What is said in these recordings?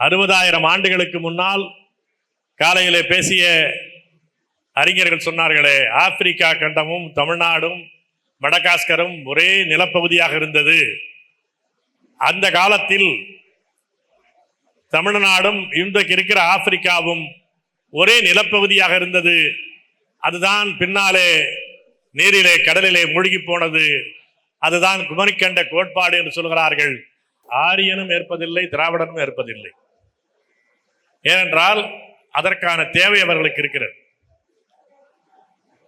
60,000 ஆண்டுகளுக்கு முன்னால் காலையிலே பேசிய அறிஞர்கள் சொன்னார்களே, ஆப்பிரிக்கா கண்டமும் தமிழ்நாடும் மடகாஸ்கரும் ஒரே நிலப்பகுதியாக இருந்தது. அந்த காலத்தில் தமிழ்நாடும் இன்றைக்கு இருக்கிற ஆப்பிரிக்காவும் ஒரே நிலப்பகுதியாக இருந்தது. அதுதான் பின்னாலே நீரிலே கடலிலே மூழ்கி போனது. அதுதான் குமரிக்கண்ட கோட்பாடு என்று சொல்கிறார்கள். ஆரியனும் ஏற்பதில்லை, திராவிடனும் ஏற்பதில்லை. ஏனென்றால் அதற்கான தேவை அவர்களுக்கு இருக்கிறது.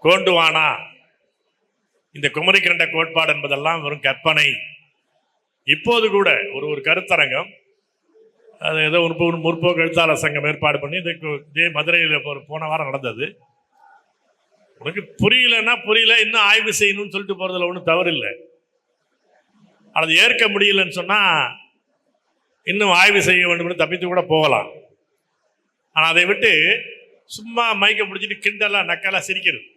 கோண்டுவானா இந்த குமரிக்கண்ட கோட்பாடு என்பதெல்லாம் வெறும் கற்பனை. இப்போது கூட ஒரு கருத்தரங்கம், அது ஏதோ முற்போக்கு எழுத்தாளர் சங்கம் ஏற்பாடு பண்ணி இதே மதுரையில் போன வாரம் நடந்தது. உனக்கு புரியலன்னா புரியல, இன்னும் ஆய்வு செய்யணும்னு சொல்லிட்டு போறதுல ஒன்றும் தவறு இல்லை. அது ஏற்க முடியலன்னு சொன்னா இன்னும் ஆய்வு செய்ய வேண்டும் தப்பித்து கூட போகலாம். ஆனால் அதை விட்டு சும்மா மைக்க பிடிச்சிட்டு கிண்டலா நக்கலா சிரிக்கிறது,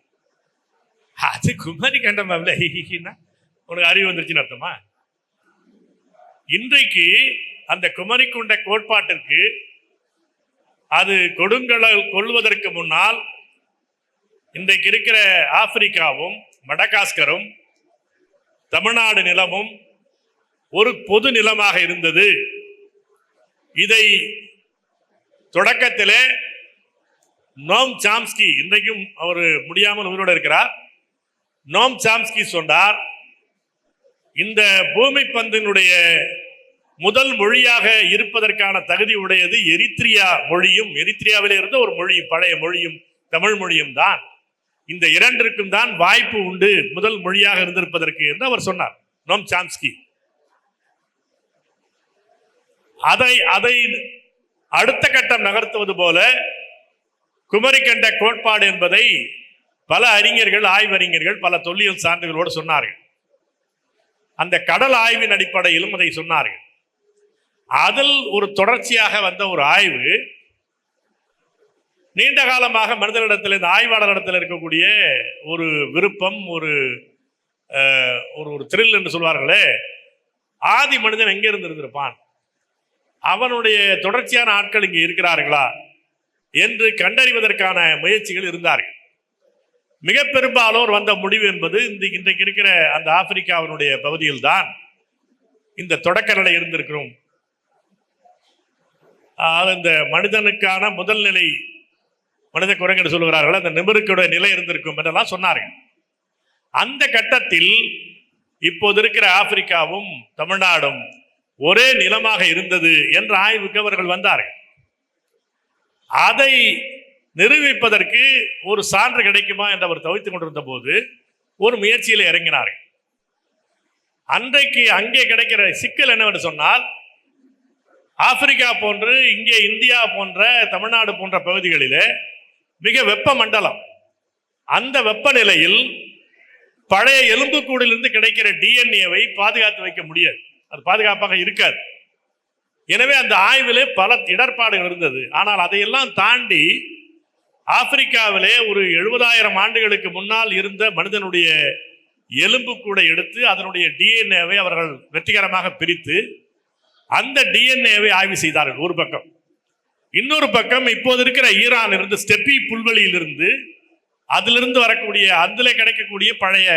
அது குமரி கண்டம் உனக்கு அறிவு வந்துருச்சுன்னு அர்த்தமா? இன்றைக்கு அந்த குமரிக்குண்ட கோட்பாட்டிற்கு அது கொடுங்கடல் கொள்வதற்கு முன்னால் இன்றைக்கு இருக்கிற ஆப்பிரிக்காவும் மடகாஸ்கரும் தமிழ்நாடு நிலமும் ஒரு பொது நிலமாக இருந்தது. இதை தொடக்கத்திலே நோம் சாம்ஸ்கி, இன்றைக்கும் அவர் முடியாமல் உயிரோடு இருக்கிறார், நோம் சாம்ஸ்கி சொன்னார், இந்த பூமி பந்தினுடைய முதல் மொழியாக இருப்பதற்கான தகுதி உடையது எரித்ரியா மொழியும், எரித்ரியாவிலே இருந்த ஒரு மொழி, பழைய மொழியும் தமிழ் மொழியும் தான். இந்த இரண்டிற்கும் தான் வாய்ப்பு உண்டு முதல் மொழியாக இருந்திருப்பதற்கு என்று அவர் சொன்னார், நோம் சாம்ஸ்கி. அதை அடுத்த கட்டம் நகர்த்துவது போல குமரிக்கண்ட கோட்பாடு என்பதை பல அறிஞர்கள், ஆய்வறிஞர்கள் பல தொல்லியல் சான்றுகளோடு சொன்னார்கள். அந்த கடல் ஆய்வின் அடிப்படையிலும் அதை சொன்னார்கள். அதில் ஒரு தொடர்ச்சியாக வந்த ஒரு ஆய்வு, நீண்ட காலமாக மனிதனிடத்தில், இந்த ஆய்வாளரிடத்தில் இருக்கக்கூடிய ஒரு விருப்பம், ஒரு த்ரில் என்று சொல்வார்களே, ஆதி மனிதன் எங்கே இருந்திருப்பான், அவனுடைய தொடர்ச்சியான ஆட்கள் இங்கே இருக்கிறார்களா என்று கண்டறிவதற்கான முயற்சிகள் இருந்தார்கள். மிக பெரும்பாலோர் வந்த முடிவு என்பது இன்றைக்கு இருக்கிற அந்த ஆப்பிரிக்காவினுடைய பகுதியில் தான் இந்த தொடக்க நிலை இருந்திருக்கிறோம். இந்த மனிதனுக்கான முதல் நிலை, மனித குரங்கு என்று சொல்கிறார்கள், அந்த நிமிருக்குடைய நிலை இருந்திருக்கும் என்றெல்லாம் சொன்னார்கள். அந்த கட்டத்தில் இப்போது இருக்கிற ஆப்பிரிக்காவும் தமிழ்நாடும் ஒரே நிலமாக இருந்தது என்ற ஆய்வுக்கு அவர்கள் வந்தார்கள். அதை நிரூபிப்பதற்கு ஒரு சான்று கிடைக்குமா என்று அவர் தவித்துக் கொண்டிருந்த போது ஒரு முயற்சியில் இறங்கினார்கள். அன்றைக்கு அங்கே கிடைக்கிற சிக்கல் என்னவென்று சொன்னால், ஆப்பிரிக்கா போன்று இங்கே இந்தியா போன்ற தமிழ்நாடு போன்ற பகுதிகளிலே மிக வெப்ப மண்டலம். அந்த வெப்பநிலையில் பழைய எலும்புக்கூடிலிருந்து கிடைக்கிற டிஎன்ஏவை பாதுகாத்து வைக்க முடியாது, அது பாதுகாப்பாக இருக்காது. எனவே அந்த ஆய்விலே பல இடர்பாடுகள் இருந்தது. ஆனால் அதையெல்லாம் தாண்டி ஆப்பிரிக்காவிலே ஒரு 70,000 ஆண்டுகளுக்கு முன்னால் இருந்த மனிதனுடைய எலும்பு கூட எடுத்து அதனுடைய டிஎன்ஏவை அவர்கள் வெற்றிகரமாக பிரித்து அந்த டிஎன்ஏவை ஆய்வு செய்தார்கள் ஒரு பக்கம். இன்னொரு பக்கம் இப்போது இருக்கிற ஈரான் இருந்து ஸ்டெப்பி புல்வெளியிலிருந்து அதிலிருந்து வரக்கூடிய, அதில் கிடைக்கக்கூடிய பழைய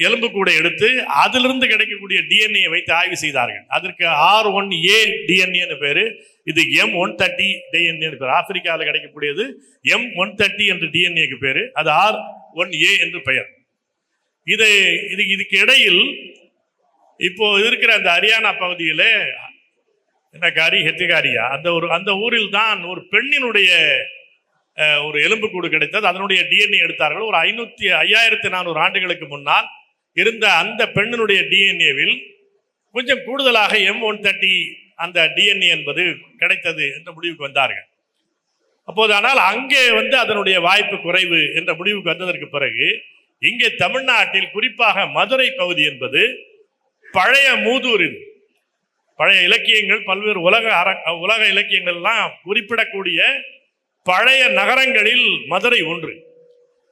எலும்பு கூட எடுத்து அதிலிருந்து கிடைக்கக்கூடிய டிஎன்ஏ வைத்து ஆய்வு செய்தார்கள். அதற்கு R1A டிஎன்ஏ பேரு, இது M130 டிஎன்ஏ பேர். ஆப்பிரிக்காவில் கிடைக்கக்கூடியது M130 என்ற டிஎன்ஏக்கு பேரு, அது R1A என்று பெயர். இதுக்கு இடையில் இப்போ இருக்கிற அந்த ஹரியானா பகுதியில் ஹெத்திகாரியா அந்த ஊரில் தான் ஒரு பெண்ணினுடைய ஒரு எலும்புக்கூடு கிடைத்தது. அதனுடைய டிஎன்ஏ எடுத்தார்கள். ஒரு 5400 ஆண்டுகளுக்கு முன்னால் இருந்த அந்த பெண்ணினுடைய டிஎன்ஏவில் கொஞ்சம் கூடுதலாக M130 அந்த டிஎன்ஏ என்பது கிடைத்தது என்ற முடிவுக்கு வந்தார்கள். அப்போது ஆனால் அங்கே அதனுடைய வாய்ப்பு குறைவு என்ற முடிவுக்கு வந்ததற்கு பிறகு இங்கே தமிழ்நாட்டில் குறிப்பாக மதுரை பகுதி என்பது பழைய மூதூர், பழைய இலக்கியங்கள், பல்வேறு உலக இலக்கியங்கள் எல்லாம் குறிப்பிடக்கூடிய பழைய நகரங்களில் மதுரை ஒன்று.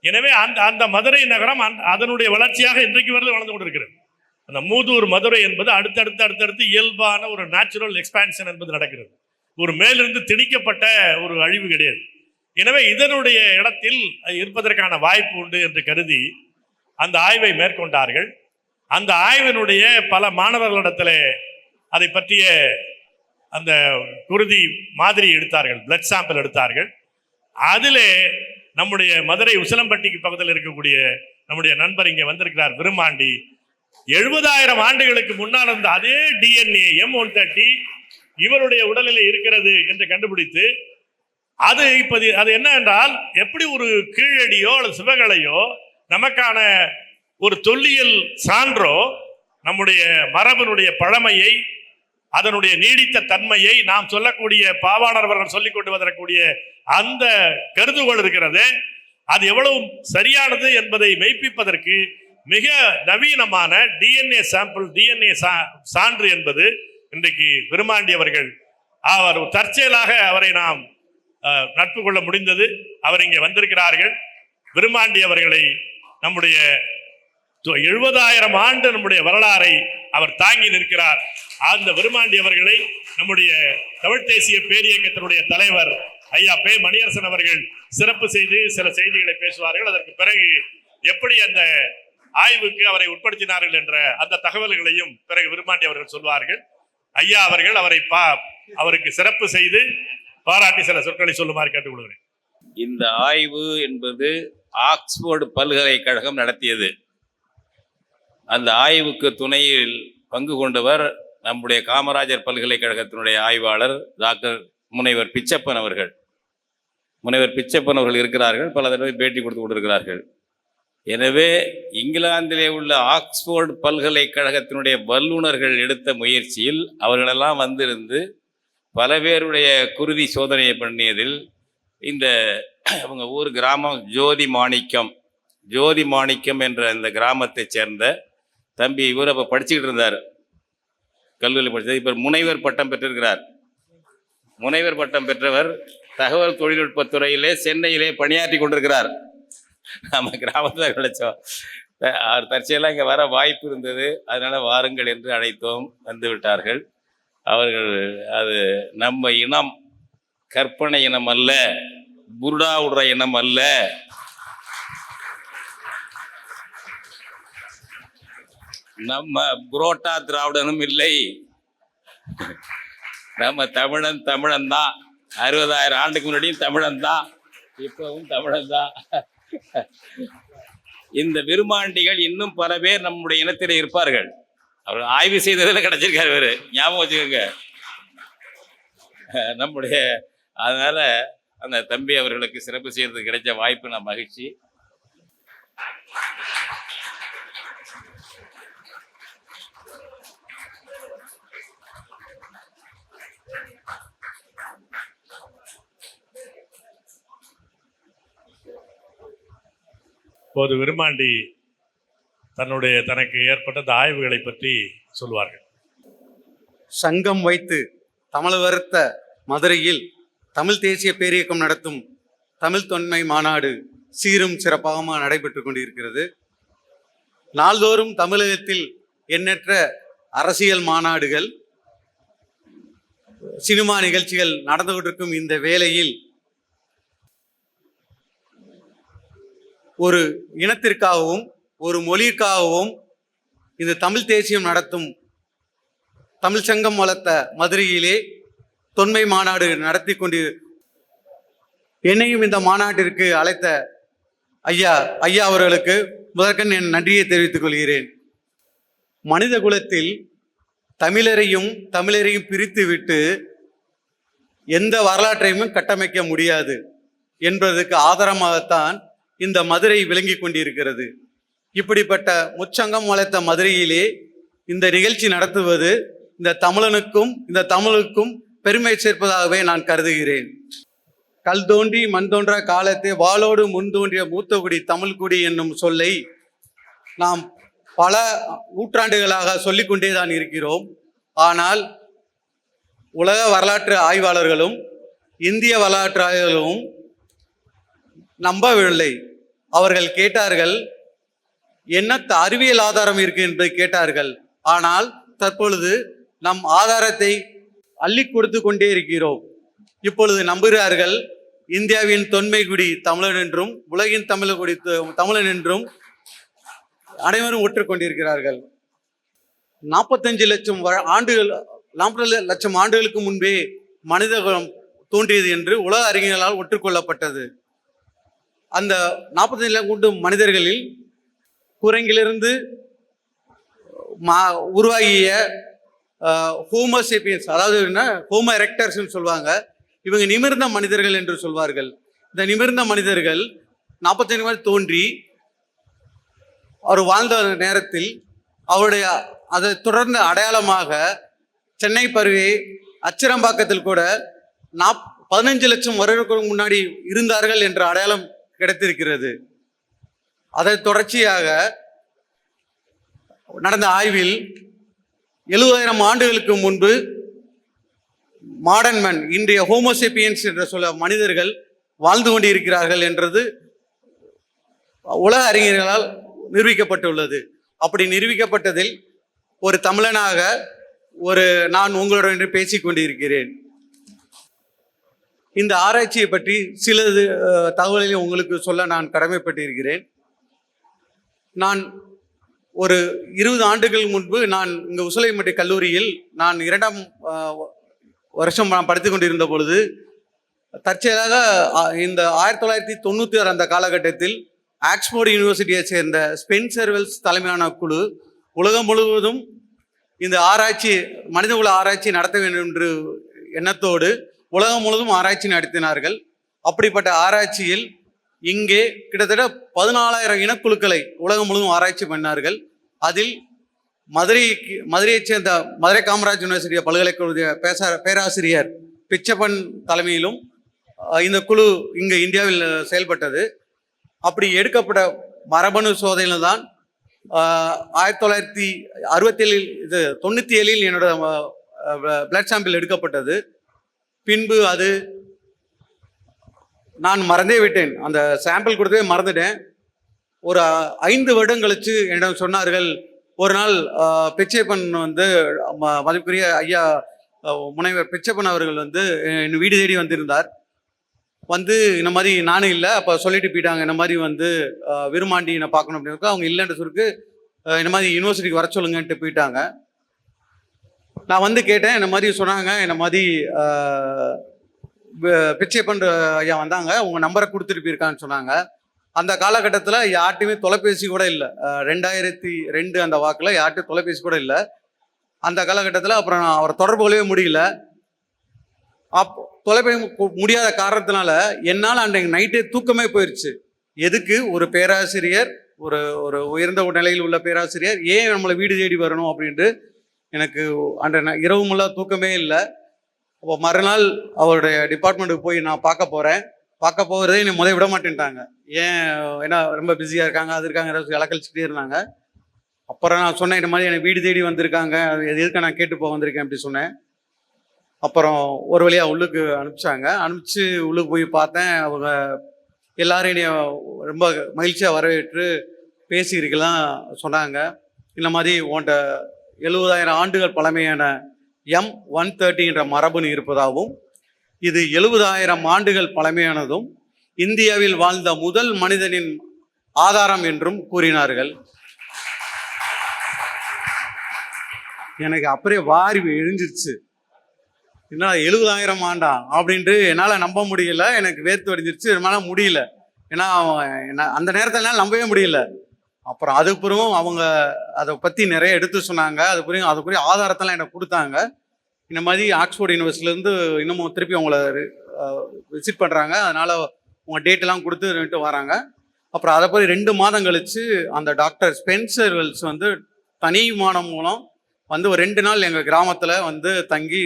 எனவே அந்த மதுரை நகரம் அதனுடைய வளர்ச்சியாக இன்றைக்கு வரை வளர்ந்து கொண்டிருக்கிறது. அந்த மூதூர் மதுரை என்பது அடுத்தடுத்து இயல்பான ஒரு நேச்சுரல் எக்ஸ்பான்ஷன் என்பது நடக்கிறது. ஒரு மேலிருந்து திணிக்கப்பட்ட ஒரு அழிவு கிடையாது. எனவே இதனுடைய இடத்தில் இருப்பதற்கான வாய்ப்பு உண்டு என்று கருதி அந்த ஆய்வை மேற்கொண்டார்கள். அந்த ஆய்வினுடைய பல மாணவர்களிடத்தில் அதை பற்றிய அந்த குருதி மாதிரி எடுத்தார்கள், பிளட் சாம்பிள் எடுத்தார்கள். அதிலே நம்முடைய மதுரை உசிலம்பட்டிக்கு பக்கத்தில் இருக்கக்கூடிய நம்முடைய நண்பர் இங்கே வந்திருக்கிறார், விருமாண்டி. 70,000 ஆண்டுகளுக்கு முன்னால் இருந்த அதே DNA M130 இவருடைய உடலில் இருக்கிறது என்று கண்டுபிடித்து, அது என்ன என்றால், எப்படி ஒரு கீழடியோ அல்லது சிவகலையோ நமக்கான ஒரு தொல்லியல் சான்றோ நம்முடைய மரபனுடைய பழமையை, அதனுடைய நீடித்த தன்மையை நாம் சொல்லக்கூடிய பாவாணர்கள் சொல்லிக் கொண்டு வரக்கூடிய அந்த கருதுகோள் இருக்கிறது, அது எவ்வளவு சரியானது என்பதை மெய்ப்பிப்பதற்கு மிக நவீனமான DNA சாம்பிள், DNA சான்று என்பது இன்றைக்கு விருமாண்டி அவர்கள், அவர் தற்செயலாக அவரை நாம் நட்பு கொள்ள முடிந்தது. அவர் இங்கே வந்திருக்கிறார்கள். விருமாண்டி அவர்களை நம்முடைய 70,000 ஆண்டு நம்முடைய வரலாறை அவர் தாங்கி நிற்கிறார். அந்த விருமாண்டி அவர்களை நம்முடைய தமிழ் தேசிய பேரியக்கத்தினுடைய தலைவர் ஐயா பே மணியரசன் அவர்கள் சிறப்பு செய்து சில செய்திகளை பேசுவார்கள். அதற்கு பிறகு எப்படி அந்த ஆய்வுக்கு அவரை உட்படுத்தினார்கள் என்ற அந்த தகவல்களையும் பிறகு விருமாண்டி அவர்கள் சொல்வார்கள். ஐயா அவர்கள் அவருக்கு சிறப்பு செய்து பாராட்டி சில சொற்களை சொல்லுமாறு கேட்டுக்கொள்கிறேன். இந்த ஆய்வு என்பது ஆக்ஸ்போர்டு பல்கலைக்கழகம் நடத்தியது. அந்த ஆய்வுக்கு துணையில் பங்கு கொண்டவர் நம்முடைய காமராஜர் பல்கலைக்கழகத்தினுடைய ஆய்வாளர் டாக்டர் முனைவர் பிச்சப்பன் அவர்கள். முனைவர் பிச்சப்பன் அவர்கள் இருக்கிறார்கள், பல தடவை பேட்டி கொடுத்து கொண்டிருக்கிறார்கள். எனவே இங்கிலாந்திலே உள்ள ஆக்ஸ்போர்டு பல்கலைக்கழகத்தினுடைய வல்லுநர்கள் எடுத்த முயற்சியில் அவர்களெல்லாம் வந்திருந்து பல பேருடைய குருதி சோதனையை பண்ணியதில் இந்த அவங்க ஊர் கிராமம் ஜோதி மாணிக்கம் என்ற இந்த கிராமத்தை சேர்ந்த தம்பி, இவர் அப்போ படிச்சுக்கிட்டு இருந்தார், கல்லூரி படித்தது. இப்போ முனைவர் பட்டம் பெற்றிருக்கிறார். முனைவர் பட்டம் பெற்றவர் தகவல் தொழில்நுட்பத்துறையிலே சென்னையிலே பணியாற்றி கொண்டிருக்கிறார். நம்ம கிராமத்தில் கிடைச்சோம். அவர் தற்செயலாக இங்கே வர வாய்ப்பு இருந்தது, அதனால் வாருங்கள் என்று அழைத்தோம். வந்து விட்டார்கள் அவர்கள். அது நம்ம இனம் கற்பனை இனம் அல்ல, புருடா விடுற இனம் அல்ல. நம்ம புரோட்டா திராவிடனும் இல்லை. நம்ம தமிழன் தான். 60,000 ஆண்டுக்கு முன்னாடியும் தமிழன் தான், இப்பவும் தமிழன் தான். இந்த விருமாண்டிகள் இன்னும் பல பேர் நம்முடைய இனத்தில் இருப்பார்கள். அவர் ஆய்வு செய்ததில் கிடைச்சிருக்காரு இவரு, ஞாபகம் வச்சுக்கோங்க நம்முடைய. அதனால அந்த தம்பி அவர்களுக்கு சிறப்பு செய்யறதுக்கு கிடைச்ச வாய்ப்பு நான் மகிழ்ச்சி. இப்போது விருமாண்டி தனக்கு ஏற்பட்ட இந்த ஆய்வுகளை பற்றி சொல்வார்கள். சங்கம் வைத்து தமிழ் வருத்த மதுரையில் தமிழ் தேசிய பேரியக்கம் நடத்தும் தமிழ் தொன்மை மாநாடு சீரும் சிறப்பாக நடைபெற்று கொண்டிருக்கிறது. நாள்தோறும் தமிழகத்தில் எண்ணற்ற அரசியல் மாநாடுகள், சினிமா நிகழ்ச்சிகள் நடந்து கொண்டிருக்கும் இந்த வேளையில் ஒரு இனத்திற்காகவும் ஒரு மொழிக்காகவும் இந்த தமிழ் தேசியம் நடத்தும் தமிழ் சங்கம் வளர்த்த மதுரையிலே தொன்மை மாநாடு நடத்தி கொண்டு என்னையும் இந்த மாநாட்டிற்கு அழைத்த ஐயா அவர்களுக்கு முதற்கண் என் நன்றியை தெரிவித்துக் கொள்கிறேன். மனித குலத்தில் தமிழரையும் பிரித்து விட்டு எந்த வரலாற்றையும் கட்டமைக்க முடியாது என்பதற்கு ஆதாரமாகத்தான் இந்த மதுரை விளங்கி கொண்டிருக்கிறது. இப்படிப்பட்ட முச்சங்கம் வளர்த்த மதுரையிலே இந்த நிகழ்ச்சி நடத்துவது இந்த தமிழுக்கும் பெருமை சேர்ப்பதாகவே நான் கருதுகிறேன். கல் தோன்றி மண் தோன்றா காலத்தை வாளோடு முன் தோன்றிய மூத்தகுடி தமிழ்குடி என்னும் சொல்லை நாம் பல நூற்றாண்டுகளாக சொல்லிக்கொண்டே தான் இருக்கிறோம். ஆனால் உலக வரலாற்று ஆய்வாளர்களும் இந்திய வரலாற்று ஆய்வாளர்களும் நம்பவில்லை. அவர்கள் கேட்டார்கள், என்னத்த அறிவியல் ஆதாரம் இருக்கு என்று கேட்டார்கள். ஆனால் தற்பொழுது நம் ஆதாரத்தை அள்ளி கொடுத்து கொண்டே இருக்கிறோம். இப்பொழுது நம்புகிறார்கள் இந்தியாவின் தொன்மைக்குடி தமிழன் என்றும் உலகின் தமிழன் என்றும் அனைவரும் ஒற்றுக்கொண்டிருக்கிறார்கள். 45 லட்சம் ஆண்டுகள் 40 லட்சம் ஆண்டுகளுக்கு முன்பே மனிதகுலம் தோன்றியது என்று உலக அறிஞர்களால் ஒற்றுக்கொள்ளப்பட்டது. அந்த 45 லட்சம் மனிதர்களில் குரங்கிலிருந்து உருவாகிய ஹோமோசேபியன்ஸ், அதாவது என்ன ஹோமோ எரெக்டர்ஸ் சொல்லுவாங்க, இவங்க நிமிர்ந்த மனிதர்கள் என்று சொல்வார்கள். இந்த நிமிர்ந்த மனிதர்கள் 45 மாதிரி தோன்றி அவர் வாழ்ந்த நேரத்தில் அவருடைய அதை தொடர்ந்து அடையாளமாக சென்னை பருவே அச்சிரம்பாக்கத்தில் கூட 15 லட்சம் வருடங்களுக்கு முன்னாடி இருந்தார்கள் என்ற அடையாளம் கிடைத்திருக்கிறது. அதை தொடர்ச்சியாக நடந்த ஆய்வில் 70,000 ஆண்டுகளுக்கு முன்பு மாடர்ன் மேன், இன்றைய ஹோமோசேபியன்ஸ் என்ற சொல்ல மனிதர்கள் வாழ்ந்து கொண்டிருக்கிறார்கள் என்றது உலக அறிஞர்களால் நிரூபிக்கப்பட்டுள்ளது. அப்படி நிரூபிக்கப்பட்டதில் ஒரு தமிழனாக நான் உங்களுடன் பேசிக் கொண்டிருக்கிறேன். இந்த ஆராய்ச்சியை பற்றி சில தகவல்களை உங்களுக்கு சொல்ல நான் கடமைப்பட்டிருக்கிறேன். நான் ஒரு 20 ஆண்டுகள் முன்பு நான் இங்கே உசிலம்பட்டி கல்லூரியில் நான் 2ஆம் வருஷம் நான் படித்து கொண்டிருந்த பொழுது தற்செயலாக இந்த 1996 அந்த காலகட்டத்தில் ஆக்ஸ்போர்ட் யூனிவர்சிட்டியை சேர்ந்த ஸ்பென்சர் வெல்ஸ் தலைமையான குழு உலகம் முழுவதும் இந்த ஆராய்ச்சி மனிதகுல ஆராய்ச்சி நடத்த வேண்டும் என்று எண்ணத்தோடு உலகம் முழுவதும் ஆராய்ச்சி நடத்தினார்கள். அப்படிப்பட்ட ஆராய்ச்சியில் இங்கே கிட்டத்தட்ட 14,000 இனக்குழுக்களை உலகம் முழுவதும் ஆராய்ச்சி பண்ணார்கள். அதில் மதுரையைச் சேர்ந்த மதுரை காமராஜ் யூனிவர்சிட்டி பல்கலைக்கழக பேராசிரியர் பிச்சப்பன் தலைமையிலும் இந்த குழு இங்கே இந்தியாவில் செயல்பட்டது. அப்படி எடுக்கப்பட்ட மரபணு சோதனையில் தான் 1997 என்னோட பிளட் சாம்பிள் எடுக்கப்பட்டது. பின்பு அது நான் மறந்தே விட்டேன், அந்த சாம்பிள் கொடுத்தே மறந்துட்டேன். ஒரு 5 வருடம் கழிச்சு என்னிடம் சொன்னார்கள், ஒரு நாள் பிச்சைப்பன் மதிப்புக்குரிய ஐயா முனைவர் பிச்சப்பன் அவர்கள் என் வீடு தேடி வந்திருந்தார். இந்த மாதிரி நானும் இல்லை, அப்போ சொல்லிட்டு போயிட்டாங்க, இந்த மாதிரி விருமாண்டி என்னை பார்க்கணும் அப்படின்னு. அவங்க இல்லைன்ற சொல்லிட்டு இந்த மாதிரி யூனிவர்சிட்டிக்கு வர சொல்லுங்கன்ட்டு போயிட்டாங்க. நான் கேட்டேன், இந்த மாதிரி சொன்னாங்க, இந்த மாதிரி பிச்சைப்பன் ஐயா வந்தாங்க, உங்கள் நம்பரை கொடுத்துட்டு போயிருக்கான்னு சொன்னாங்க. அந்த காலகட்டத்தில் யார்ட்டையுமே தொலைபேசி கூட இல்லை. 2002 அந்த வாக்கில் யார்ட்டையும் தொலைபேசி கூட இல்லை அந்த காலகட்டத்தில். அப்புறம் நான் அவரை தொடர்பு கொள்ளவே முடியல. தொலைபேசி முடியாத காரணத்தினால என்னால் அன்றைக்கு நைட்டே தூக்கமே போயிடுச்சு. எதுக்கு ஒரு பேராசிரியர், ஒரு உயர்ந்த நிலையில் உள்ள பேராசிரியர் ஏன் நம்மளை வீடு தேடி வரணும் அப்படின்ட்டு எனக்கு இரவு முல்லா தூக்கமே இல்லை. அப்போ மறுநாள் அவருடைய டிபார்ட்மெண்ட்டுக்கு போய் நான் பார்க்க போகிறதே என்னை விட மாட்டேன்ட்டாங்க. ஏன்னா ரொம்ப பிஸியாக இருக்காங்க, அது இருக்காங்க, இலக்கழிச்சுட்டே இருந்தாங்க. அப்புறம் நான் சொன்னேன், இந்த மாதிரி என்னை வீடு தேடி வந்திருக்காங்க, எதுக்கு நான் கேட்டு போக வந்திருக்கேன் அப்படி சொன்னேன். அப்புறம் ஒரு வழியாக உள்ளுக்கு அனுப்பிச்சு உள்ளுக்கு போய் பார்த்தேன். அவங்க எல்லாரும் என்னைய ரொம்ப மகிழ்ச்சியாக வரவேற்று பேசியிருக்கலாம் சொன்னாங்க. இந்த மாதிரி உன்ட்ட 70,000 ஆண்டுகள் பழமையான M130 என்ற மரபணு இருப்பதாகவும், இது 70,000 ஆண்டுகள் பழமையானதும் இந்தியாவில் வாழ்ந்த முதல் மனிதனின் ஆதாரம் என்றும் கூறினார்கள். எனக்கு அப்படியே வாரி எரிஞ்சிருச்சு. என்ன 70,000 ஆண்டா அப்படின்ட்டு என்னால் நம்ப முடியல. எனக்கு வேர்த்து வடிஞ்சிருச்சு, என்னால் முடியல. ஏன்னா அந்த நேரத்தில் என்னால் நம்பவே முடியல. அப்புறம் அதுக்கப்புறம் அவங்க அதை பற்றி நிறைய எடுத்து சொன்னாங்க. அதுக்குரிய ஆதாரத்தெல்லாம் எனக்கு கொடுத்தாங்க. இந்த மாதிரி ஆக்ஸ்போர்ட் யூனிவர்சிட்டிலேருந்து இன்னமும் திருப்பி அவங்கள விசிட் பண்ணுறாங்க, அதனால் உங்கள் டேட்டெல்லாம் கொடுத்துட்டு வராங்க. அப்புறம் அதை போய் 2 மாதம் கழித்து அந்த டாக்டர் ஸ்பென்சர் வெல்ஸ் தனி விமானம் மூலம் ஒரு 2 நாள் எங்கள் கிராமத்தில் தங்கி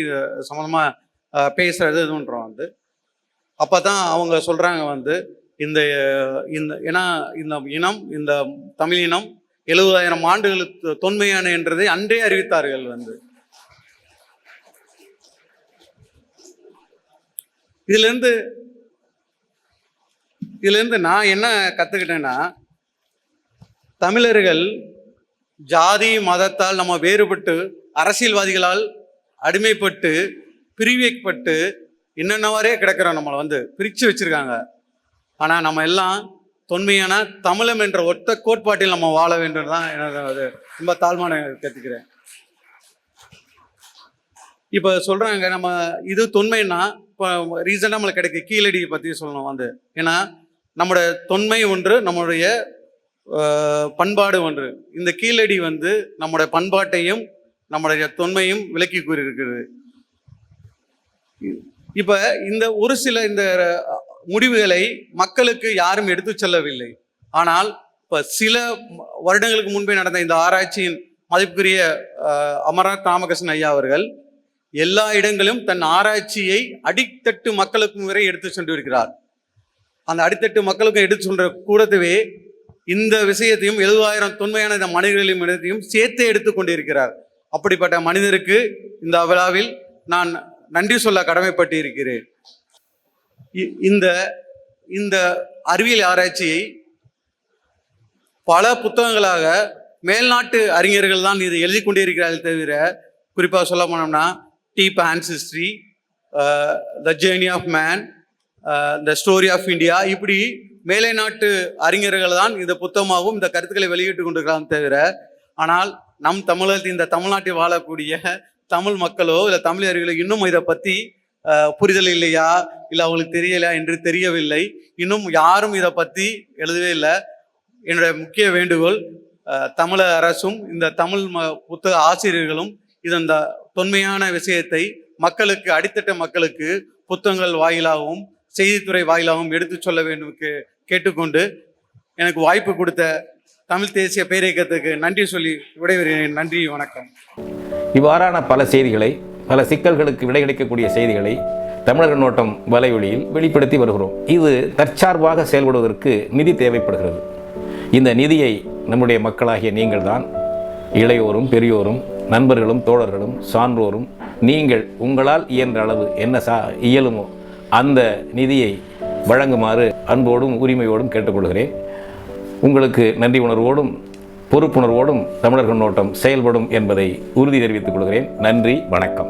சம்மந்தமாக பேசுகிறது இதுன்றோம். அப்போ தான் அவங்க சொல்கிறாங்க ஏன்னா இந்த இனம், இந்த தமிழ் இனம் 70,000 ஆண்டுகளுக்கு தொன்மையான என்றதை அன்றே அறிவித்தார்கள். இதுலேருந்து நான் என்ன கற்றுக்கிட்டேன்னா, தமிழர்கள் ஜாதி மதத்தால் நம்ம வேறுபட்டு அரசியல்வாதிகளால் அடிமைப்பட்டு பிரிவைப்பட்டு என்னென்னவாறே கிடக்கிறோம். நம்மளை பிரித்து வச்சிருக்காங்க. ஆனால் நம்ம எல்லாம் தொன்மையான தமிழம் என்ற ஒத்த கோட்பாட்டில் நம்ம வாழ வேண்டும் தான் எனது ரொம்ப தாழ்மான கற்றுக்கிறேன். இப்போ சொல்கிறாங்க நம்ம இது தொன்மைன்னா இப்போ ரீசெண்டாக நம்மளுக்கு கிடைக்க கீழடியை பற்றி சொல்லணும். ஏன்னா நம்மளோட தொன்மை ஒன்று, நம்மளுடைய பண்பாடு ஒன்று. இந்த கீழடி நம்முடைய பண்பாட்டையும் நம்முடைய தொன்மையும் விளக்கி கூறியிருக்கிறது. இப்போ இந்த ஒரு சில இந்த முடிவுகளை மக்களுக்கு யாரும் எடுத்து செல்லவில்லை. ஆனால் இப்போ சில வருடங்களுக்கு முன்பே நடந்த இந்த ஆராய்ச்சியின் மதிப்புக்குரிய அமர்நாத் ராமகிருஷ்ணன் ஐயா அவர்கள் எல்லா இடங்களிலும் தன் ஆராய்ச்சியை அடித்தட்டு மக்களுக்கும் வரை எடுத்து சென்று இருக்கிறார். அந்த அடித்தட்டு மக்களுக்கும் எடுத்து சொல்ற கூடவே இந்த விஷயத்தையும் 70,000 தொன்மையான இந்த மனிதர்களின் இடத்தையும் சேர்த்தே எடுத்து கொண்டிருக்கிறார். அப்படிப்பட்ட மனிதருக்கு இந்த விழாவில் நான் நன்றி சொல்ல கடமைப்பட்டு இருக்கிறேன். இந்த அறிவியல் ஆராய்ச்சியை பல புத்தகங்களாக மேல்நாட்டு அறிஞர்கள் தான் இது எழுதி கொண்டிருக்கிறார்கள். தவிர குறிப்பாக சொல்ல போனோம்னா deep ancestry, the journey of man, the story of India, இப்படி மேலை நாட்டு அறிஞர்கள் தான் இந்த புத்தகமாகவும் இந்த கருத்துக்களை வெளியிட்டு கொண்டிருக்கிறாங்க. தவிர ஆனால் நம் தமிழகத்தில் இந்த தமிழ்நாட்டில் வாழக்கூடிய தமிழ் மக்களோ இல்லை தமிழர்களோ இன்னும் இதை பற்றி புரிதல் இல்லையா, இல்லை அவங்களுக்கு தெரியலையா என்று தெரியவில்லை. இன்னும் யாரும் இதை பற்றி எழுதவே இல்லை. என்னுடைய முக்கிய வேண்டுகோள், தமிழக அரசும் இந்த தமிழ் புத்தக ஆசிரியர்களும் இந்த தொன்மையான விஷயத்தை மக்களுக்கு, அடித்தட்ட மக்களுக்கு புத்தகங்கள் வாயிலாகவும் செய்தித்துறை வாயிலாகவும் எடுத்து சொல்ல வேண்டும் கேட்டுக்கொண்டு எனக்கு வாய்ப்பு கொடுத்த தமிழ் தேசிய பேரியக்கத்துக்கு நன்றி சொல்லி விடைபெறுகிறேன். நன்றி, வணக்கம். இவ்வாறான பல செய்திகளை, பல சிக்கல்களுக்கு விடை கிடைக்கக்கூடிய செய்திகளை தமிழர் கண்ணோட்டம் வலைவெளியில் வெளிப்படுத்தி வருகிறோம். இது தற்சார்பாக செயல்படுவதற்கு நிதி தேவைப்படுகிறது. இந்த நிதியை நம்முடைய மக்களாகிய நீங்கள் தான், இளையோரும் பெரியோரும் நண்பர்களும் தோழர்களும் சான்றோரும், நீங்கள் உங்களால் இயன்ற அளவு என்ன இயலுமோ அந்த நிதியை வழங்குமாறு அன்போடும் உரிமையோடும் கேட்டுக்கொள்கிறேன். உங்களுக்கு நன்றி உணர்வோடும் பொறுப்புணர்வோடும் தமிழர் கண்ணோட்டம் செயல்படும் என்பதை உறுதி தெரிவித்துக் கொள்கிறேன். நன்றி, வணக்கம்.